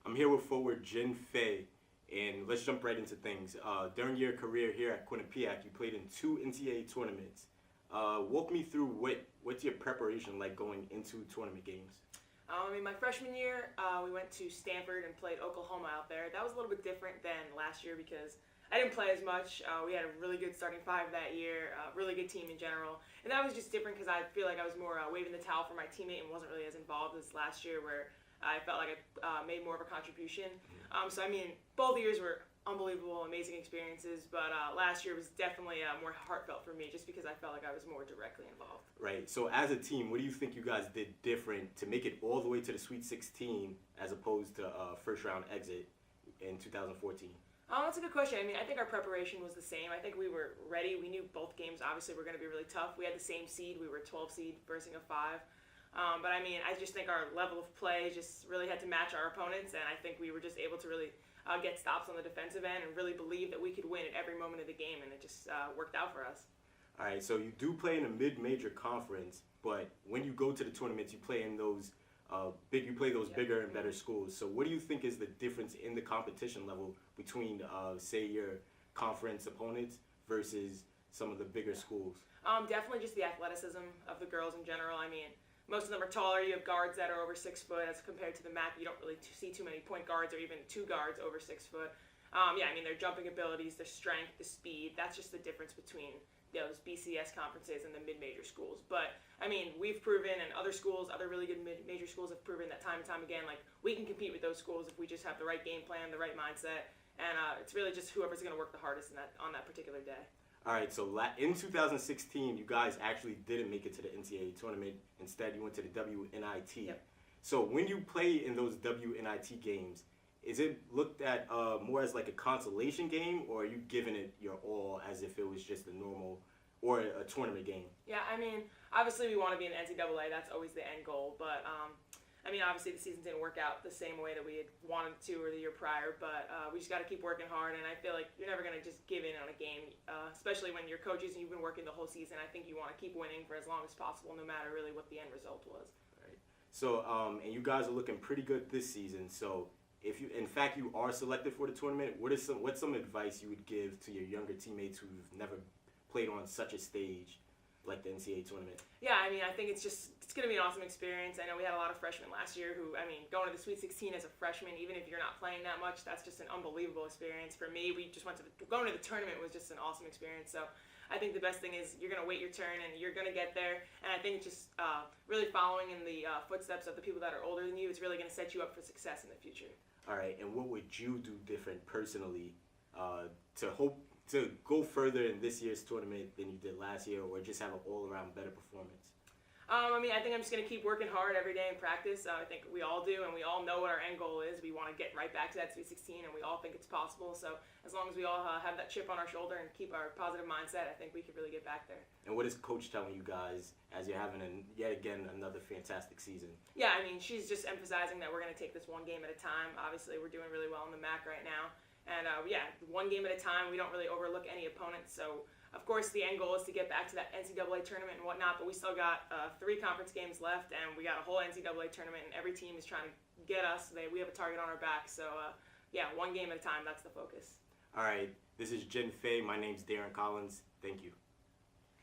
I'm here with forward Jen Fay, and let's jump right into things. During your career here at Quinnipiac, you played in 2 NCAA tournaments. Walk me through what's your preparation like going into tournament games? My freshman year, we went to Stanford and played Oklahoma out there. That was a little bit different than last year because I didn't play as much. We had a really good starting five that year, really good team in general. And that was just different because I feel like I was more waving the towel for my teammate and wasn't really as involved as last year where I felt like I made more of a contribution. Both years were unbelievable, amazing experiences, but last year was definitely more heartfelt for me just because I felt like I was more directly involved. Right. So as a team, what do you think you guys did different to make it all the way to the Sweet 16 as opposed to first round exit in 2014? That's a good question. I think our preparation was the same. I think we were ready. We knew both games obviously were going to be really tough. We had the same seed. We were 12 seed versing a 5. I just think our level of play just really had to match our opponents, and I think we were just able to really get stops on the defensive end and really believe that we could win at every moment of the game, and it just worked out for us. All right, so you do play in a mid-major conference, but when you go to the tournaments, you play in those bigger and better schools. So what do you think is the difference in the competition level between, say, your conference opponents versus some of the bigger schools? Definitely just the athleticism of the girls in general. Most of them are taller. You have guards that are over 6 foot as compared to the MAC. You don't really see too many point guards or even 2 guards over 6 foot. Their jumping abilities, their strength, the speed, that's just the difference between those BCS conferences and the mid-major schools. But, we've proven, and other schools, other really good mid-major schools have proven that time and time again, like, we can compete with those schools if we just have the right game plan, the right mindset, and it's really just whoever's going to work the hardest on that particular day. All right, so in 2016, you guys actually didn't make it to the NCAA tournament. Instead, you went to the WNIT. Yep. So when you play in those WNIT games, is it looked at more as like a consolation game, or are you giving it your all as if it was just a normal or a tournament game? Yeah, obviously we want to be in the NCAA. That's always the end goal. But, obviously the season didn't work out the same way that we had wanted to or the year prior. But we just got to keep working hard. And I feel like you're never going to just give in on a game, especially when you're coaches and you've been working the whole season. I think you want to keep winning for as long as possible, no matter really what the end result was. Right. So, and you guys are looking pretty good this season. So, if you, in fact, you are selected for the tournament, what's some advice you would give to your younger teammates who've never played on such a stage like the NCAA tournament? Yeah, I think it's going to be an awesome experience. I know we had a lot of freshmen last year who, going to the Sweet 16 as a freshman, even if you're not playing that much, that's just an unbelievable experience. For me, going to the tournament was just an awesome experience. So I think the best thing is you're going to wait your turn and you're going to get there. And I think just really following in the footsteps of the people that are older than you is really going to set you up for success in the future. All right, and what would you do different personally to go further in this year's tournament than you did last year, or just have an all-around better performance? I think I'm just going to keep working hard every day in practice. I think we all do, and we all know what our end goal is. We want to get right back to that Sweet 16, and we all think it's possible. So as long as we all have that chip on our shoulder and keep our positive mindset, I think we could really get back there. And what is Coach telling you guys as you're having yet again another fantastic season? Yeah, she's just emphasizing that we're going to take this one game at a time. Obviously, we're doing really well in the MAC right now. And one game at a time. We don't really overlook any opponents. So, of course, the end goal is to get back to that NCAA tournament and whatnot. But we still got 3 conference games left, and we got a whole NCAA tournament. And every team is trying to get us. We have a target on our back. So, one game at a time. That's the focus. All right. This is Jen Fay. My name's Darren Collins. Thank you.